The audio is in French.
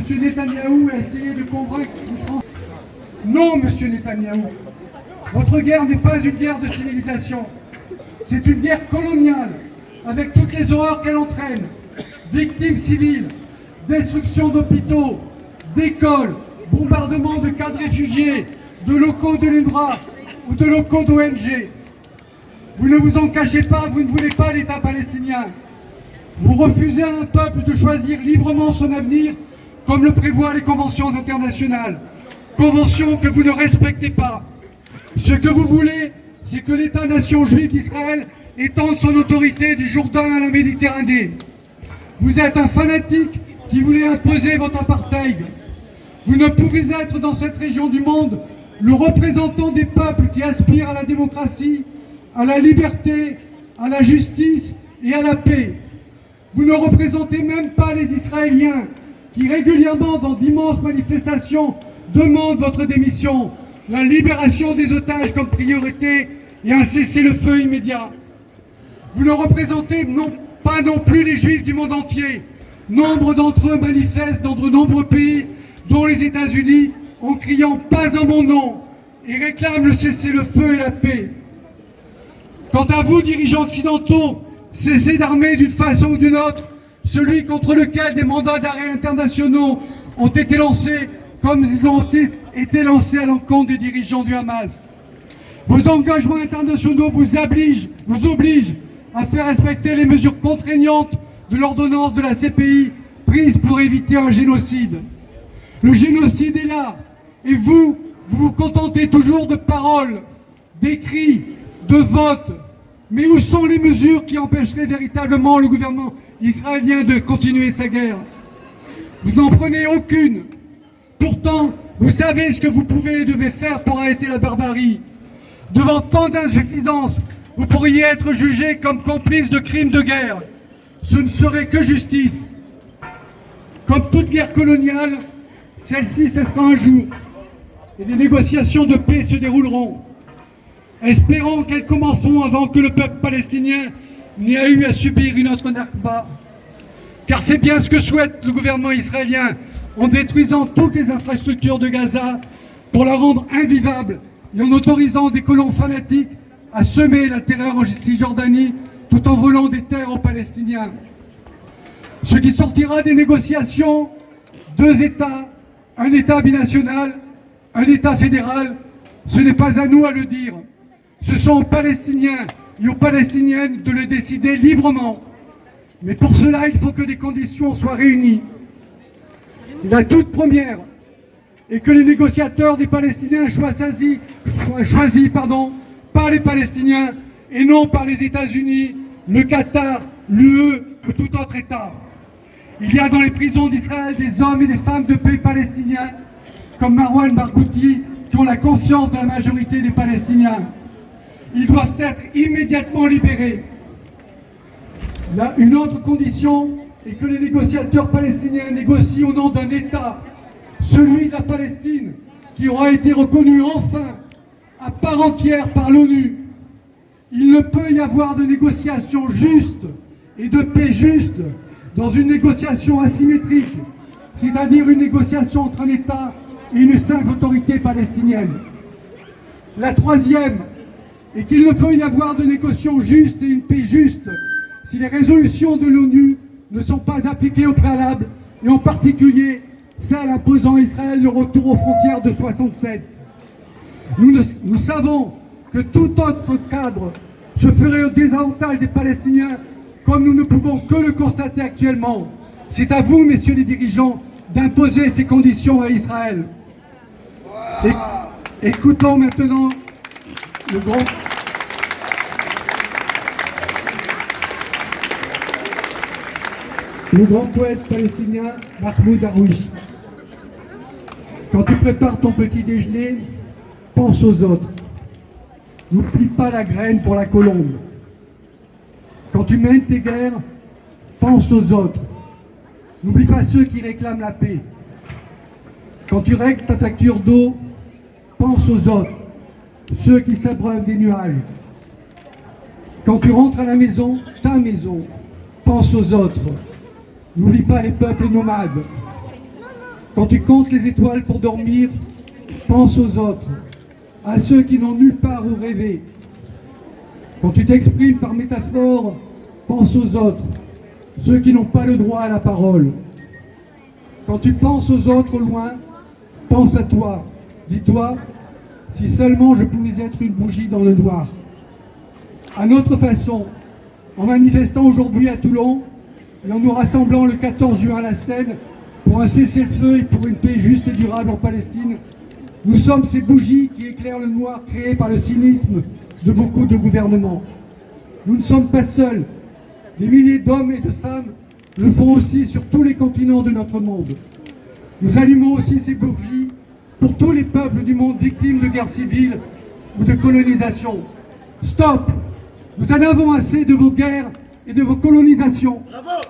M. Netanyahou a essayé de convaincre les Français. Non, M. Netanyahou, votre guerre n'est pas une guerre de civilisation. C'est une guerre coloniale, avec toutes les horreurs qu'elle entraîne. Victimes civiles, destruction d'hôpitaux, d'écoles, bombardement de camps de réfugiés, de locaux de l'UNRWA ou de locaux d'ONG. Vous ne vous en cachez pas, vous ne voulez pas l'État palestinien. Vous refusez à un peuple de choisir librement son avenir, comme le prévoient les conventions internationales. Conventions que vous ne respectez pas. Ce que vous voulez, c'est que l'État-nation juif d'Israël étende son autorité du Jourdain à la Méditerranée. Vous êtes un fanatique qui voulait imposer votre apartheid. Vous ne pouvez être dans cette région du monde le représentant des peuples qui aspirent à la démocratie, à la liberté, à la justice et à la paix. Vous ne représentez même pas les Israéliens qui régulièrement dans d'immenses manifestations demandent votre démission, la libération des otages comme priorité et un cessez-le-feu immédiat. Vous ne représentez pas non plus les Juifs du monde entier. Nombre d'entre eux manifestent dans de nombreux pays, dont les États-Unis, en criant « pas en mon nom » et réclament le cessez-le-feu et la paix. Quant à vous, dirigeants occidentaux, cessez d'armer d'une façon ou d'une autre celui contre lequel des mandats d'arrêt internationaux ont été lancés, comme ils ont été lancés à l'encontre des dirigeants du Hamas. Vos engagements internationaux vous obligent à faire respecter les mesures contraignantes de l'ordonnance de la CPI prise pour éviter un génocide. Le génocide est là, et vous vous contentez toujours de paroles, d'écrits, de votes. Mais où sont les mesures qui empêcheraient véritablement le gouvernement israélien de continuer sa guerre? Vous n'en prenez aucune. Pourtant, vous savez ce que vous pouvez et devez faire pour arrêter la barbarie. Devant tant d'insuffisances, vous pourriez être jugé comme complice de crimes de guerre. Ce ne serait que justice. Comme toute guerre coloniale, celle-ci cessera un jour et des négociations de paix se dérouleront. Espérons qu'elles commenceront avant que le peuple palestinien n'ait eu à subir une autre Nakba. Car c'est bien ce que souhaite le gouvernement israélien en détruisant toutes les infrastructures de Gaza pour la rendre invivable et en autorisant des colons fanatiques à semer la terreur en Cisjordanie tout en volant des terres aux Palestiniens. Ce qui sortira des négociations, deux États, un État binational, un État fédéral, ce n'est pas à nous à le dire. Ce sont aux Palestiniens et aux Palestiniennes de le décider librement. Mais pour cela, il faut que des conditions soient réunies. La toute première est que les négociateurs des Palestiniens soient choisis par les Palestiniens et non par les États-Unis, le Qatar, l'UE ou tout autre État. Il y a dans les prisons d'Israël des hommes et des femmes de paix palestiniens, comme Marwan Barghouti, qui ont la confiance de la majorité des Palestiniens. Ils doivent être immédiatement libérés. Là, une autre condition est que les négociateurs palestiniens négocient au nom d'un État, celui de la Palestine, qui aura été reconnu enfin à part entière par l'ONU. Il ne peut y avoir de négociation juste et de paix juste dans une négociation asymétrique, c'est-à-dire une négociation entre un État et une simple autorité palestinienne. La troisième est qu'il ne peut y avoir de négociation juste et une paix juste si les résolutions de l'ONU ne sont pas appliquées au préalable, et en particulier celle imposant à Israël le retour aux frontières de 67. Nous savons que tout autre cadre se ferait au désavantage des Palestiniens, comme nous ne pouvons que le constater actuellement. C'est à vous, messieurs les dirigeants, d'imposer ces conditions à Israël. Écoutons maintenant le grand poète palestinien Mahmoud Darwish. Quand tu prépares ton petit déjeuner, pense aux autres. N'oublie pas la graine pour la colombe. Quand tu mènes tes guerres, pense aux autres. N'oublie pas ceux qui réclament la paix. Quand tu règles ta facture d'eau, pense aux autres, ceux qui s'abreuvent des nuages. Quand tu rentres à la maison, ta maison, pense aux autres. N'oublie pas les peuples nomades. Quand tu comptes les étoiles pour dormir, pense aux autres, à ceux qui n'ont nulle part où rêver. Quand tu t'exprimes par métaphore, pense aux autres, ceux qui n'ont pas le droit à la parole. Quand tu penses aux autres au loin, pense à toi. Dis-toi, si seulement je pouvais être une bougie dans le noir. À notre façon, en manifestant aujourd'hui à Toulon et en nous rassemblant le 14 juin à la Seine pour un cessez-le-feu et pour une paix juste et durable en Palestine, nous sommes ces bougies qui éclairent le noir créé par le cynisme de beaucoup de gouvernements. Nous ne sommes pas seuls. Des milliers d'hommes et de femmes le font aussi sur tous les continents de notre monde. Nous allumons aussi ces bougies pour tous les peuples du monde victimes de guerres civiles ou de colonisation. Stop! Nous en avons assez de vos guerres et de vos colonisations. Bravo!